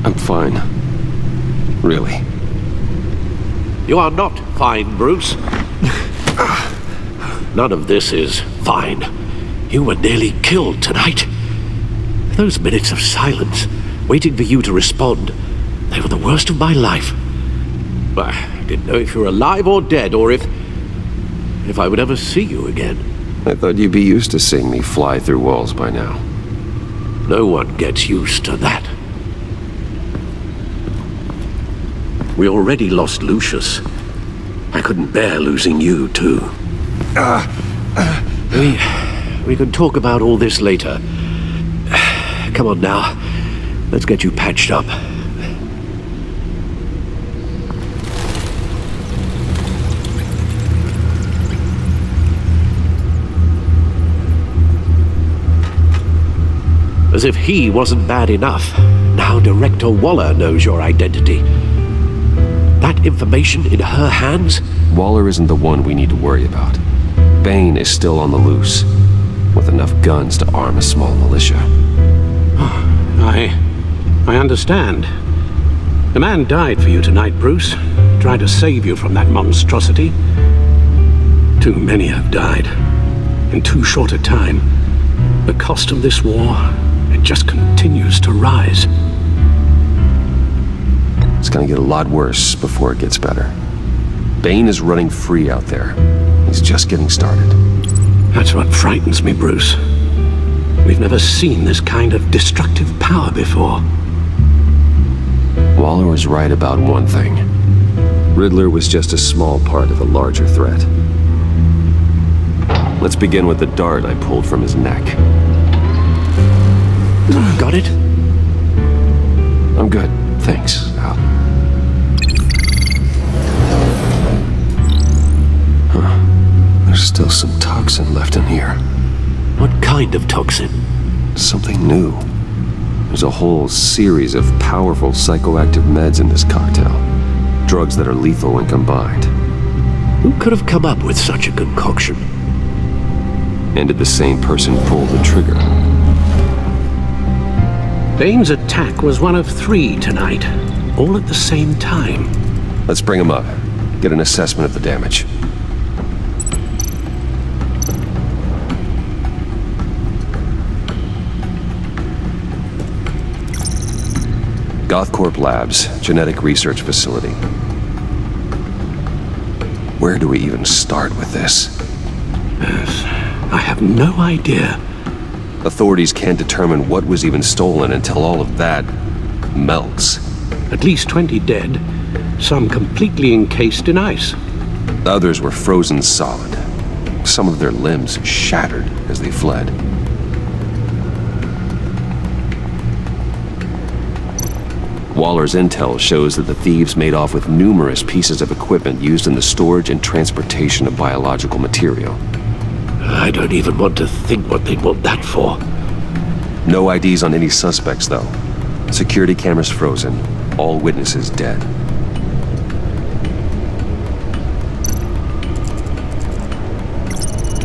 I'm fine. Really. You are not fine, Bruce. None of this is fine. You were nearly killed tonight. Those minutes of silence, waiting for you to respond, they were the worst of my life. I didn't know if you were alive or dead, or if I would ever see you again. I thought you'd be used to seeing me fly through walls by now. No one gets used to that. We already lost Lucius. I couldn't bear losing you, too. We can talk about all this later. Come on now. Let's get you patched up. As if he wasn't bad enough, now Director Waller knows your identity. That information in her hands? Waller isn't the one we need to worry about. Bane is still on the loose, with enough guns to arm a small militia. I understand. The man died for you tonight, Bruce. Tried to save you from that monstrosity. Too many have died. In too short a time. The cost of this war, it just continues to rise. It's gonna get a lot worse before it gets better. Bane is running free out there. He's just getting started. That's what frightens me, Bruce. We've never seen this kind of destructive power before. Waller was right about one thing. Riddler was just a small part of a larger threat. Let's begin with the dart I pulled from his neck. Got it? I'm good, thanks. There's still some toxin left in here. What kind of toxin? Something new. There's a whole series of powerful psychoactive meds in this cocktail. Drugs that are lethal when combined. Who could have come up with such a concoction? And did the same person pull the trigger? Bane's attack was one of 3 tonight, all at the same time. Let's bring him up. Get an assessment of the damage. Gothcorp Labs, genetic research facility. Where do we even start with this? I have no idea. Authorities can't determine what was even stolen until all of that melts. At least 20 dead, some completely encased in ice. Others were frozen solid. Some of their limbs shattered as they fled. Waller's intel shows that the thieves made off with numerous pieces of equipment used in the storage and transportation of biological material. I don't even want to think what they'd want that for. No IDs on any suspects, though. Security cameras frozen. All witnesses dead.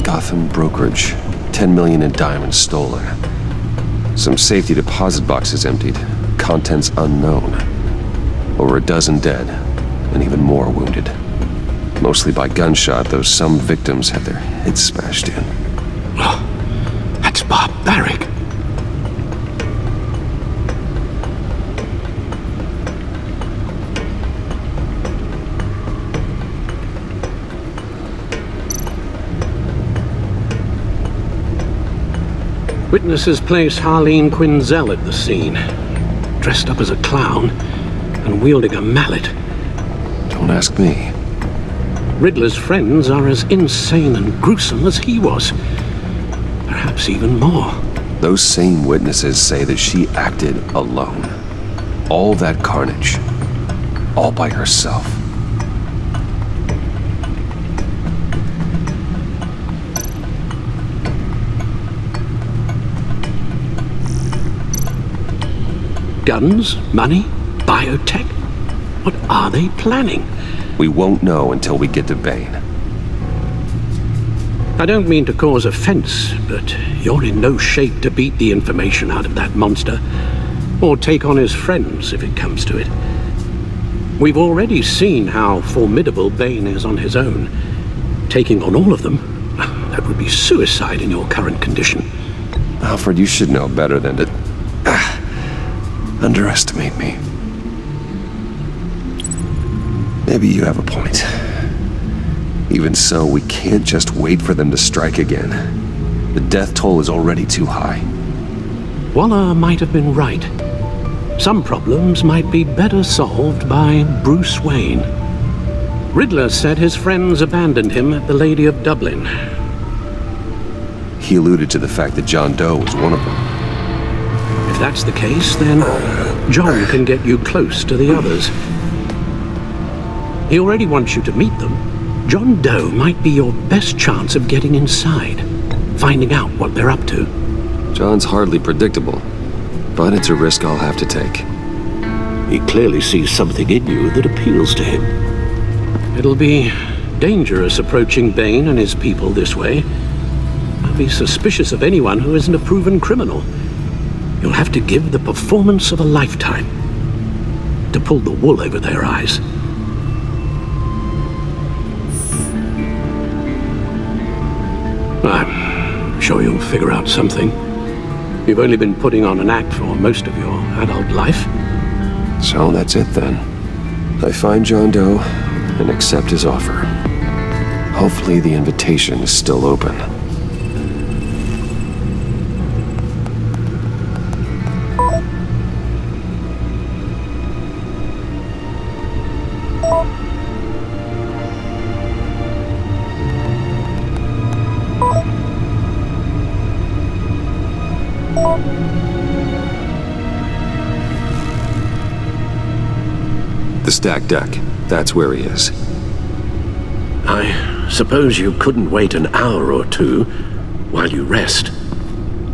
Gotham brokerage. 10 million in diamonds stolen. Some safety deposit boxes emptied. Contents unknown. Over a dozen dead, and even more wounded. Mostly by gunshot, though some victims had their heads smashed in. Oh, that's barbaric. Witnesses place Harleen Quinzel at the scene, dressed up as a clown and wielding a mallet. Don't ask me. Riddler's friends are as insane and gruesome as he was. Perhaps even more. Those same witnesses say that she acted alone. All that carnage. All by herself. Guns? Money? Biotech? What are they planning? We won't know until we get to Bane. I don't mean to cause offense, but you're in no shape to beat the information out of that monster. Or take on his friends, if it comes to it. We've already seen how formidable Bane is on his own. Taking on all of them, that would be suicide in your current condition. Alfred, you should know better than to underestimate me. Maybe you have a point. Even so, we can't just wait for them to strike again. The death toll is already too high. Waller might have been right. Some problems might be better solved by Bruce Wayne. Riddler said his friends abandoned him at the Lady of Dublin. He alluded to the fact that John Doe was one of them. If that's the case, then John can get you close to the others. He already wants you to meet them. John Doe might be your best chance of getting inside, finding out what they're up to. John's hardly predictable, but it's a risk I'll have to take. He clearly sees something in you that appeals to him. It'll be dangerous approaching Bane and his people this way. I'll be suspicious of anyone who isn't a proven criminal. You'll have to give the performance of a lifetime to pull the wool over their eyes. I'm sure you'll figure out something. You've only been putting on an act for most of your adult life. So that's it then. I find John Doe and accept his offer. Hopefully the invitation is still open. The stacked deck. That's where he is. I suppose you couldn't wait an hour or two while you rest.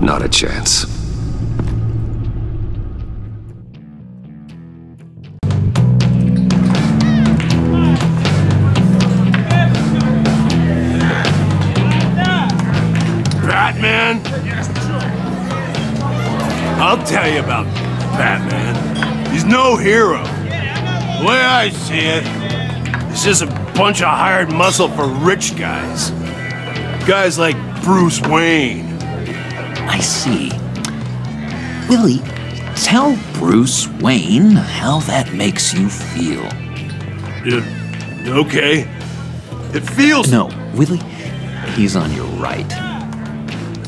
Not a chance. Batman? I'll tell you about Batman. He's no hero. The way I see it, he's just a bunch of hired muscle for rich guys. Guys like Bruce Wayne. I see. Willie, tell Bruce Wayne how that makes you feel. Okay. It feels... No, Willie, he's on your right.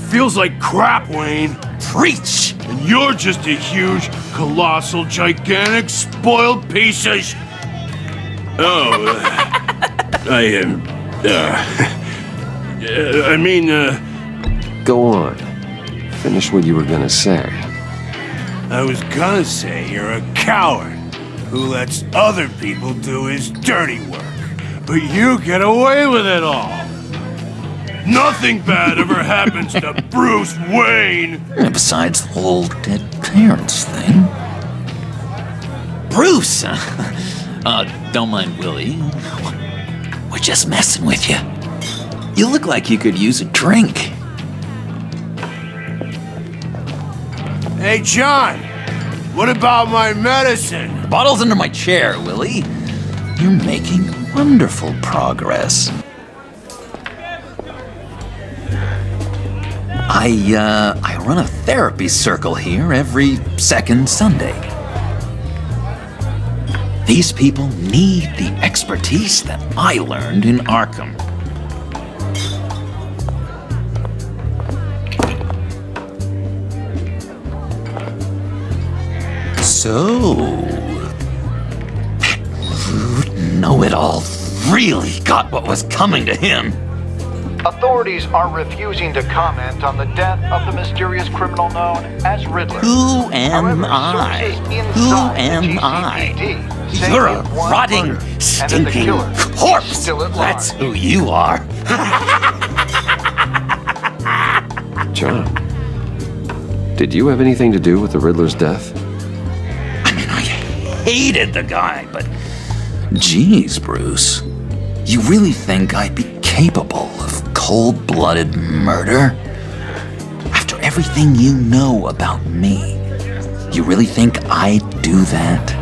Feels like crap, Wayne. Preach! And you're just a huge, colossal, gigantic, spoiled piece of Go on. Finish what you were gonna say. I was gonna say you're a coward who lets other people do his dirty work. But you get away with it all. Nothing bad ever happens to Bruce Wayne. And besides the whole dead parents thing. Bruce! Don't mind Willie. We're just messing with you. You look like you could use a drink. Hey, John. What about my medicine? The bottle's under my chair, Willie. You're making wonderful progress. I run a therapy circle here every second Sunday. These people need the expertise that I learned in Arkham. So, know-it-all really got what was coming to him. Authorities are refusing to comment on the death of the mysterious criminal known as Riddler. Who am I? Who am I? You're a rotting, stinking corpse! That's who you are! John, did you have anything to do with the Riddler's death? I mean, I hated the guy, but... Geez, Bruce. You really think I'd be capable of cold-blooded murder? After everything you know about me? You really think I'd do that?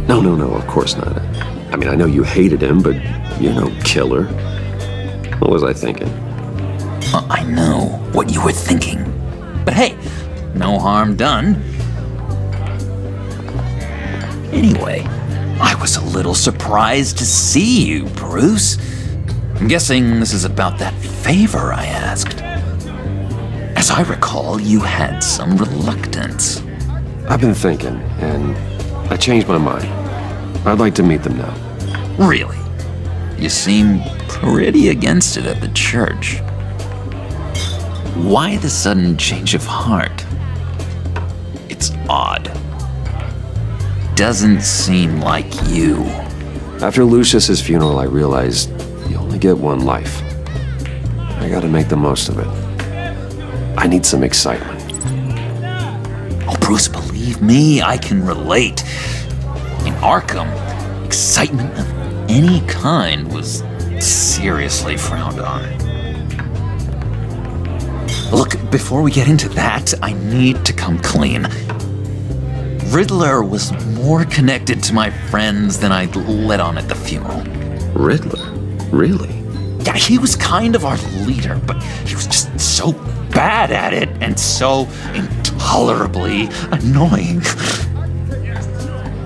No, of course not. I mean, I know you hated him, but you're no killer. What was I thinking? I know what you were thinking. But hey, no harm done. Anyway, I was a little surprised to see you, Bruce. I'm guessing this is about that favor I asked. As I recall, you had some reluctance. I've been thinking, and I changed my mind. I'd like to meet them now. Really? You seem pretty against it at the church. Why the sudden change of heart? It's odd. Doesn't seem like you. After Lucius's funeral, I realized you only get one life. I gotta make the most of it. I need some excitement. Oh, Bruce, believe me, I can relate. In Arkham, excitement of any kind was seriously frowned on. Look, before we get into that, I need to come clean. Riddler was more connected to my friends than I'd let on at the funeral. Riddler? Really? Yeah, he was kind of our leader, but he was just so bad at it and so intolerably annoying.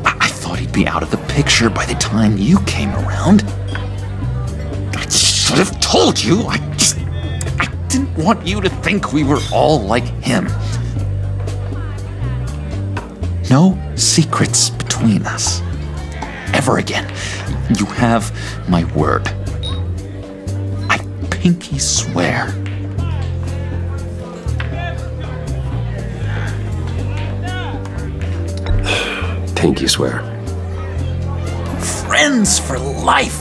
I thought he'd be out of the picture by the time you came around. I should have told you. I didn't want you to think we were all like him. No secrets between us. Ever again. You have my word. I pinky swear. Pinky swear. Friends for life.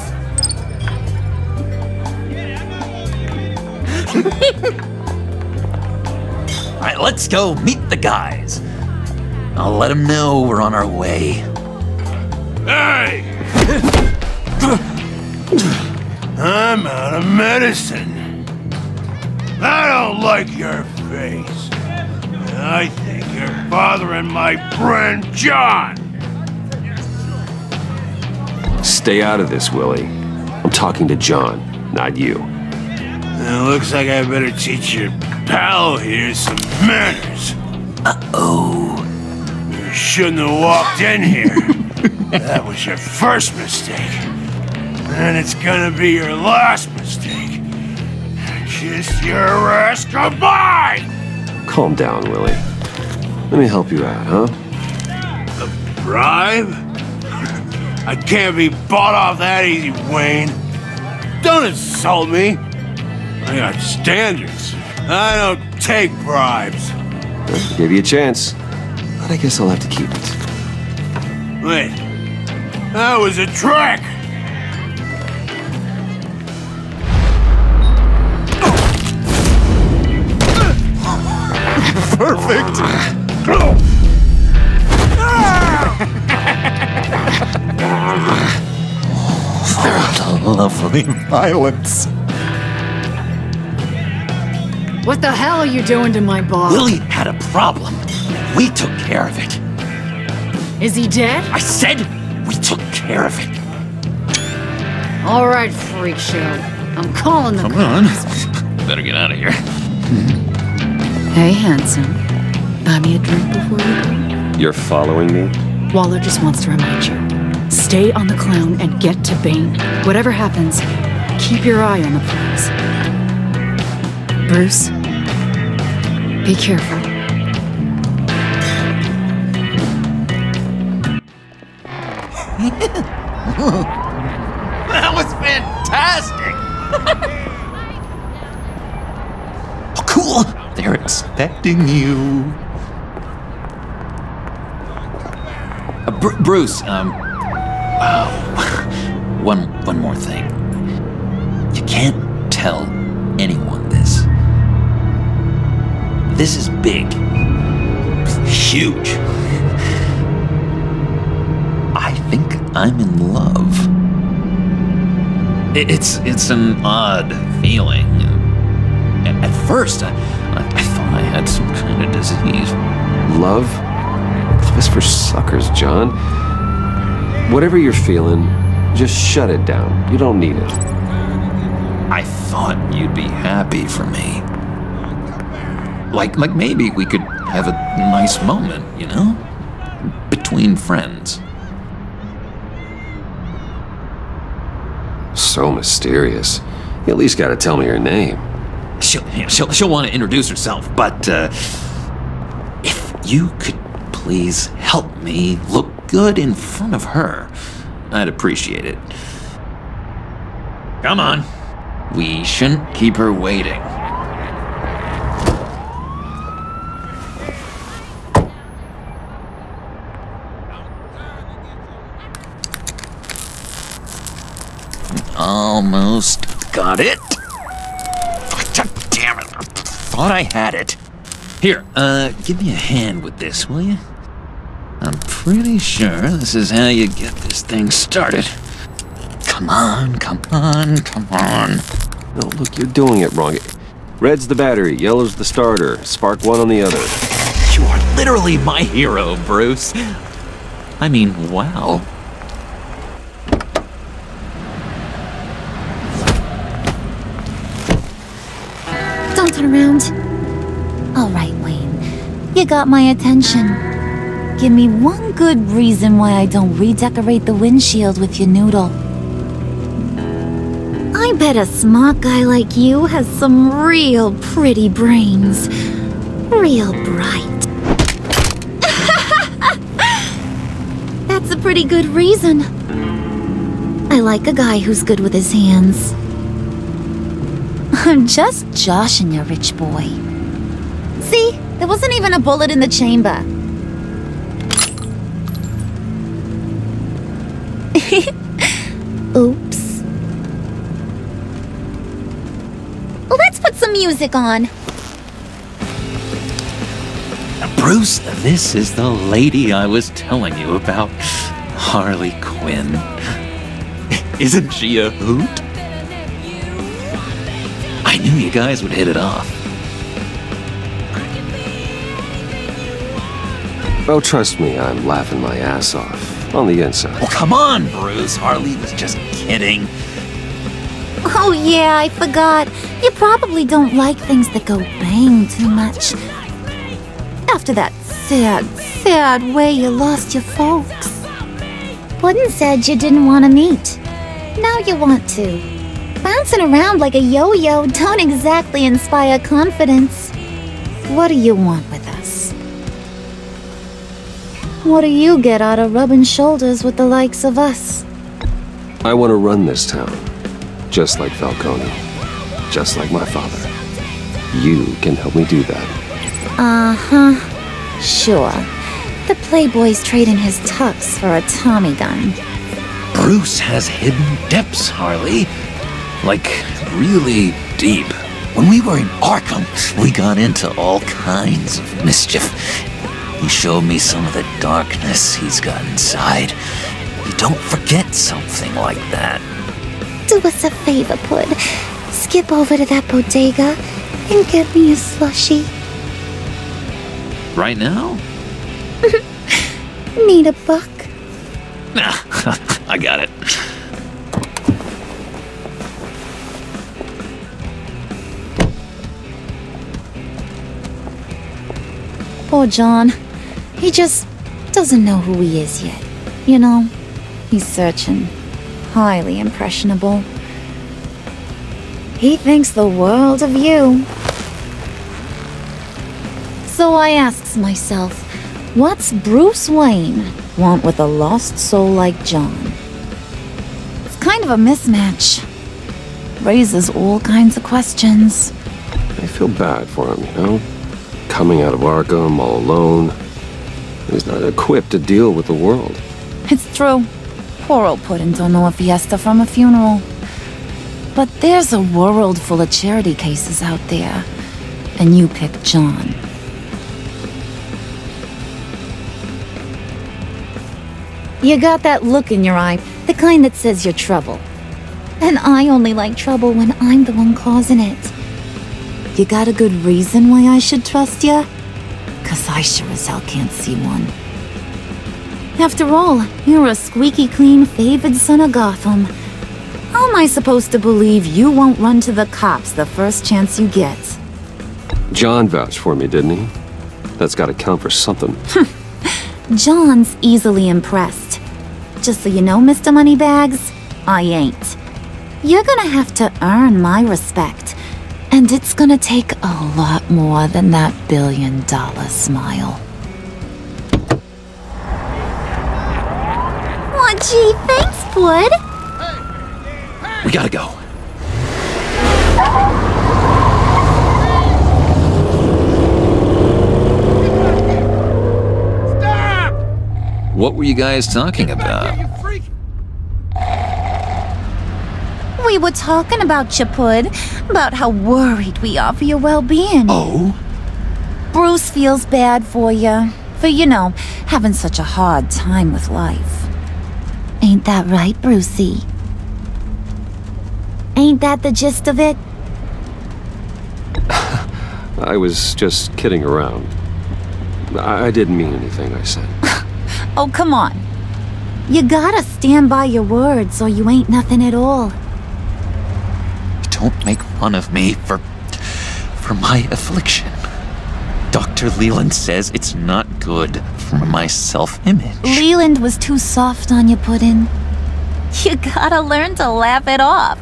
All right, let's go meet the guys. I'll let them know we're on our way. Hey! I'm out of medicine. I don't like your face. I think you're bothering my friend John. Stay out of this, Willie. I'm talking to John, not you. It looks like I better teach your pal here some manners. Uh-oh. You shouldn't have walked in here. That was your first mistake. And it's gonna be your last mistake. Kiss your ass goodbye! Calm down, Willie. Let me help you out, huh? A bribe? I can't be bought off that easy, Wayne. Don't insult me. I got standards. I don't take bribes. I'll give you a chance, but I guess I'll have to keep it. Wait, that was a trick! Perfect! Oh, the lovely violence. What the hell are you doing to my boss? Willie had a problem. We took care of it. Is he dead? I said we took care of it. All right, freak show. I'm calling the Come cops. on. Better get out of here. Hey, handsome. Buy me a drink before you go. You're following me? Waller just wants to remind you. Stay on the clown and get to Bane. Whatever happens, keep your eye on the prize. Bruce, be careful. That was fantastic! Oh, cool! They're expecting you. Bruce, one more thing. You can't tell anyone this. This is big. Huge. I think I'm in love. It's an odd feeling. At first, I thought I had some kind of disease. Love? Just for suckers, John. Whatever you're feeling, just shut it down. You don't need it. I thought you'd be happy for me. Like maybe we could have a nice moment, you know? Between friends. So mysterious. You at least gotta tell me her name. She'll want to introduce herself, but if you could please help me look good in front of her, I'd appreciate it. Come on. We shouldn't keep her waiting. Almost got it. Damn it. Thought I had it. Here, give me a hand with this, will you? I'm pretty sure this is how you get this thing started. Come on, come on, come on. No, look, you're doing it wrong. Red's the battery, yellow's the starter, spark one on the other. You are literally my hero, Bruce. I mean, wow. Don't turn around. All right, Wayne. You got my attention. Give me one good reason why I don't redecorate the windshield with your noodle. I bet a smart guy like you has some real pretty brains. Real bright. That's a pretty good reason. I like a guy who's good with his hands. I'm just joshing you, rich boy. See? There wasn't even a bullet in the chamber. Oops. Let's put some music on. Bruce, this is the lady I was telling you about. Harley Quinn. Isn't she a hoot? I knew you guys would hit it off. Oh, trust me, I'm laughing my ass off. On the inside. Oh, come on, Bruce. Harley was just kidding. Oh yeah, I forgot. You probably don't like things that go bang too much. After that sad way you lost your folks. Puddin' said you didn't want to meet. Now you want to. Bouncing around like a yo-yo don't exactly inspire confidence. What do you want with us? What do you get out of rubbing shoulders with the likes of us? I want to run this town. Just like Falcone. Just like my father. You can help me do that. Uh-huh. Sure. The Playboy's trading his tux for a Tommy gun. Bruce has hidden depths, Harley. Like, really deep. When we were in Arkham, we got into all kinds of mischief. He showed me some of the darkness he's got inside. You don't forget something like that. Do us a favor, Pud. Skip over to that bodega and get me a slushie. Right now? Need a buck? Nah, I got it. Poor John. He just doesn't know who he is yet. You know, he's searching. Highly impressionable. He thinks the world of you. So I asks myself, what's Bruce Wayne want with a lost soul like John? It's kind of a mismatch. Raises all kinds of questions. I feel bad for him, you know? Coming out of Arkham all alone. He's not equipped to deal with the world. It's true. Poor old Puddin' don't know a fiesta from a funeral. But there's a world full of charity cases out there. And you pick John. You got that look in your eye, the kind that says you're trouble. And I only like trouble when I'm the one causing it. You got a good reason why I should trust you? 'Cause I sure as hell can't see one. After all, you're a squeaky clean favored son of Gotham. How am I supposed to believe you won't run to the cops the first chance you get? John vouched for me, didn't he? That's gotta count for something. John's easily impressed. Just so you know, Mr. Moneybags, I ain't. You're gonna have to earn my respect. And it's gonna take a lot more than that billion-dollar smile. Aw, gee, thanks, bud. We gotta go. Stop! What were you guys talking about? You freak! We were talking about you, Pud. About how worried we are for your well-being. Oh? Bruce feels bad for you. For, you know, having such a hard time with life. Ain't that right, Brucey? Ain't that the gist of it? I was just kidding around. I didn't mean anything I said. Oh, come on. You gotta stand by your words or you ain't nothing at all. Don't make fun of me for my affliction. Dr. Leland says it's not good for my self-image. Leland was too soft on you, Puddin'. You gotta learn to laugh it off.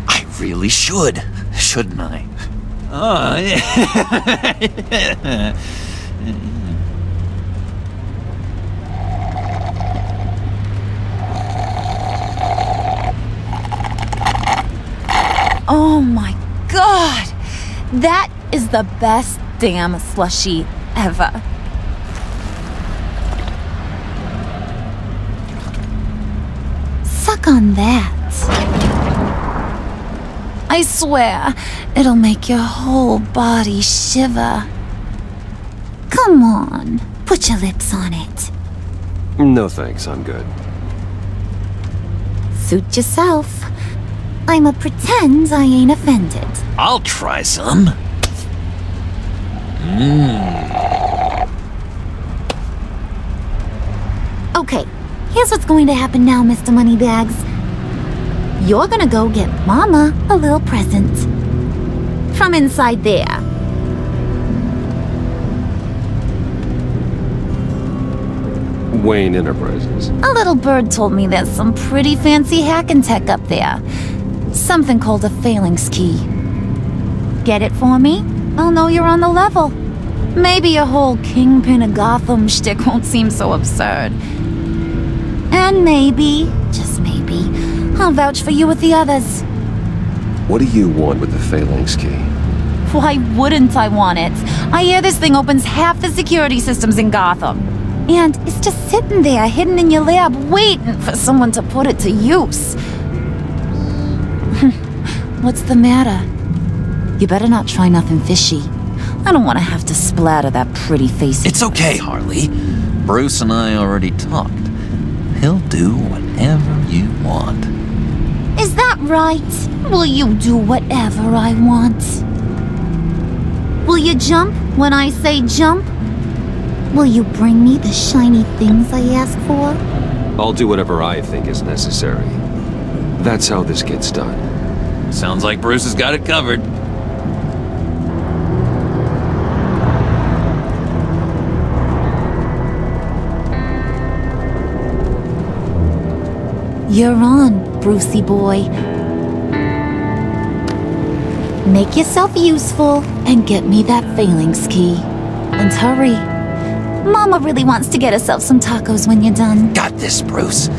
I really should, shouldn't I? Oh my god! That is the best damn slushie ever. Suck on that. I swear, it'll make your whole body shiver. Come on, put your lips on it. No thanks, I'm good. Suit yourself. I'ma pretend I ain't offended. I'll try some. Okay, here's what's going to happen now, Mr. Moneybags. You're gonna go get Mama a little present. From inside there. Wayne Enterprises. A little bird told me there's some pretty fancy hacking tech up there. Something called a phalanx key. Get it for me? I'll know you're on the level. Maybe your whole Kingpin of Gotham shtick won't seem so absurd. And maybe, just maybe, I'll vouch for you with the others. What do you want with the phalanx key? Why wouldn't I want it? I hear this thing opens half the security systems in Gotham. And it's just sitting there, hidden in your lab, waiting for someone to put it to use. What's the matter? You better not try nothing fishy. I don't want to have to splatter that pretty face. It's okay, Harley. Bruce and I already talked. He'll do whatever you want. Is that right? Will you do whatever I want? Will you jump when I say jump? Will you bring me the shiny things I ask for? I'll do whatever I think is necessary. That's how this gets done. Sounds like Bruce has got it covered. You're on, Brucey boy. Make yourself useful and get me that phalanx key. And hurry. Mama really wants to get herself some tacos when you're done. Got this, Bruce.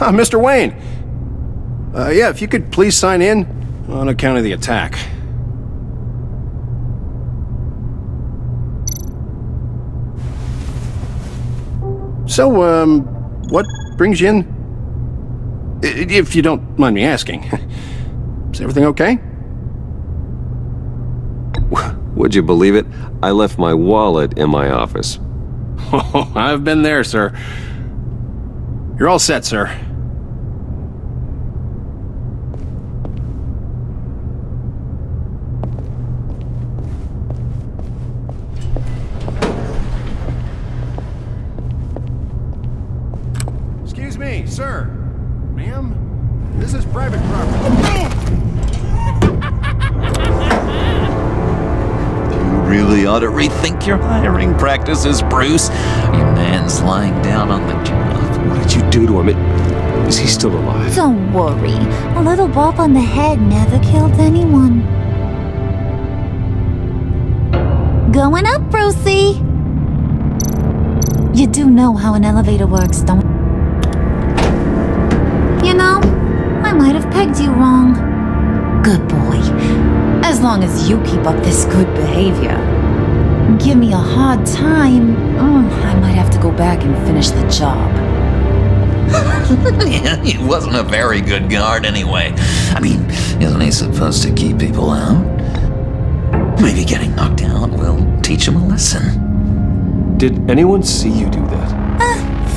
Mr. Wayne. Yeah, if you could please sign in on account of the attack. So, what brings you in? If you don't mind me asking. Is everything okay? Would you believe it? I left my wallet in my office. Oh, I've been there, sir. You're all set, sir. Excuse me, sir. Ma'am, this is private property. Really ought to rethink your hiring practices, Bruce. Your man's lying down on the job. What did you do to him? Is he still alive? Don't worry. A little bump on the head never killed anyone. Going up, Brucey. You do know how an elevator works, don't you? You know, I might have pegged you wrong. Good boy. As long as you keep up this good behavior. Give me a hard time, I might have to go back and finish the job. Yeah, he wasn't a very good guard anyway. I mean, isn't he supposed to keep people out? Maybe getting knocked out will teach him a lesson. Did anyone see you do that?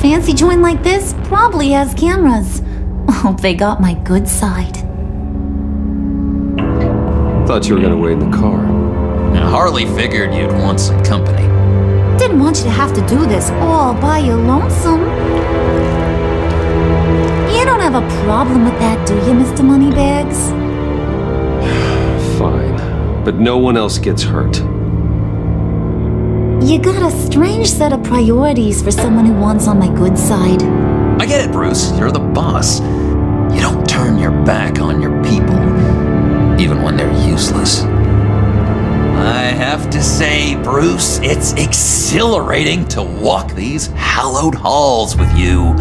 Fancy joint like this probably has cameras. Hope they got my good side. Thought you were gonna wait in the car. Now, Harley figured you'd want some company. Didn't want you to have to do this all by your lonesome. You don't have a problem with that, do you, Mr. Moneybags? Fine. But no one else gets hurt. You got a strange set of priorities for someone who wants on my good side. I get it, Bruce. You're the boss. You don't turn your back on your people, even when they're useless. I have to say, Bruce, it's exhilarating to walk these hallowed halls with you.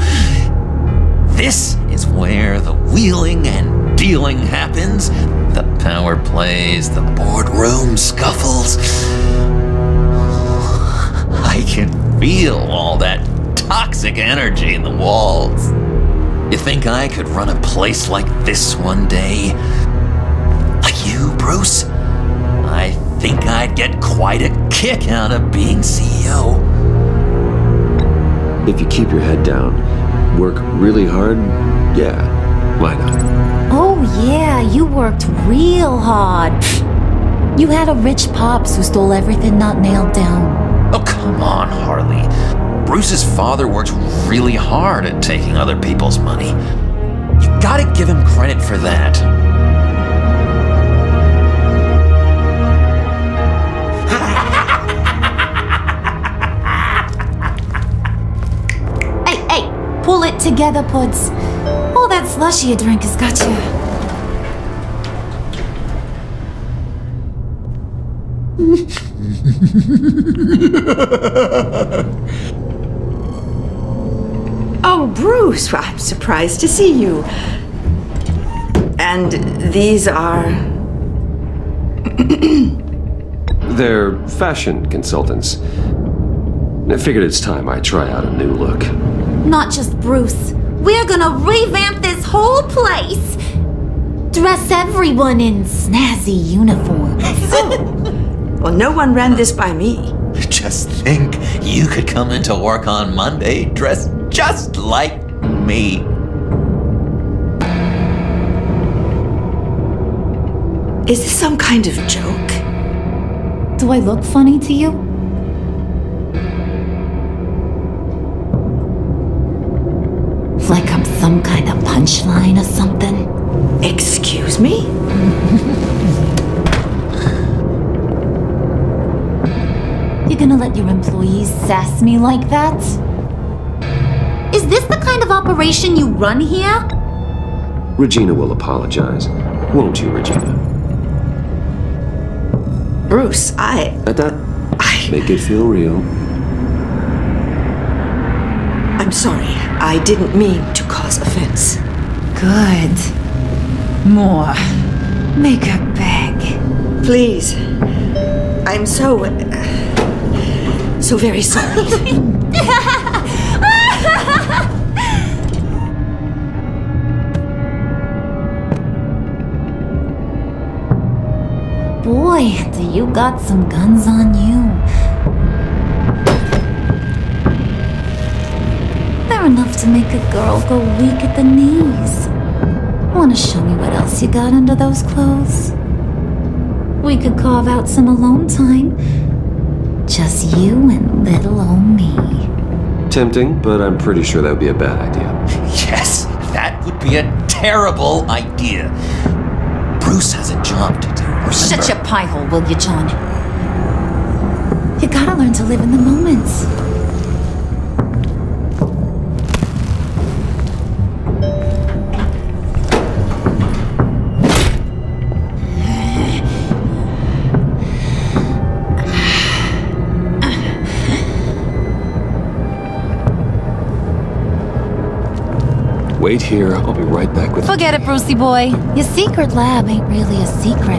This is where the wheeling and dealing happens, the power plays, the boardroom scuffles. I can feel all that toxic energy in the walls. You think I could run a place like this one day? Like you, Bruce? I think I'd get quite a kick out of being CEO. If you keep your head down, work really hard, yeah, why not? Oh yeah, you worked real hard. You had a rich pops who stole everything not nailed down. Oh, come on, Harley. Bruce's father worked really hard at taking other people's money. You gotta give him credit for that. Hey, pull it together, Puds. All that slushy you drink has got you. Oh, Bruce, I'm surprised to see you. And these are... They're fashion consultants. I figured it's time I try out a new look. Not just Bruce. We're gonna revamp this whole place. Dress everyone in snazzy uniforms. Well, no one ran this by me. Just think, you could come into work on Monday dressed just like me. Is this some kind of joke? Do I look funny to you? Like I'm some kind of punchline or something? Excuse me? You're gonna let your employees sass me like that? Is this the kind of operation you run here? Regina will apologize. Won't you, Regina? Bruce, Make it feel real. I'm sorry. I didn't mean to cause offense. Good. More. Make her beg. Please. I'm so very sorry. boy, do you got some guns on you. They're enough to make a girl go weak at the knees. Wanna show me what else you got under those clothes? We could carve out some alone time. Just you and little old me. Tempting, but I'm pretty sure that would be a bad idea. Yes, that would be a terrible idea. Bruce has a job to do. Remember? Shut your pie hole, will you, John? You gotta learn to live in the moments. Wait here, I'll be right back with... Forget it, Brucey boy. Your secret lab ain't really a secret.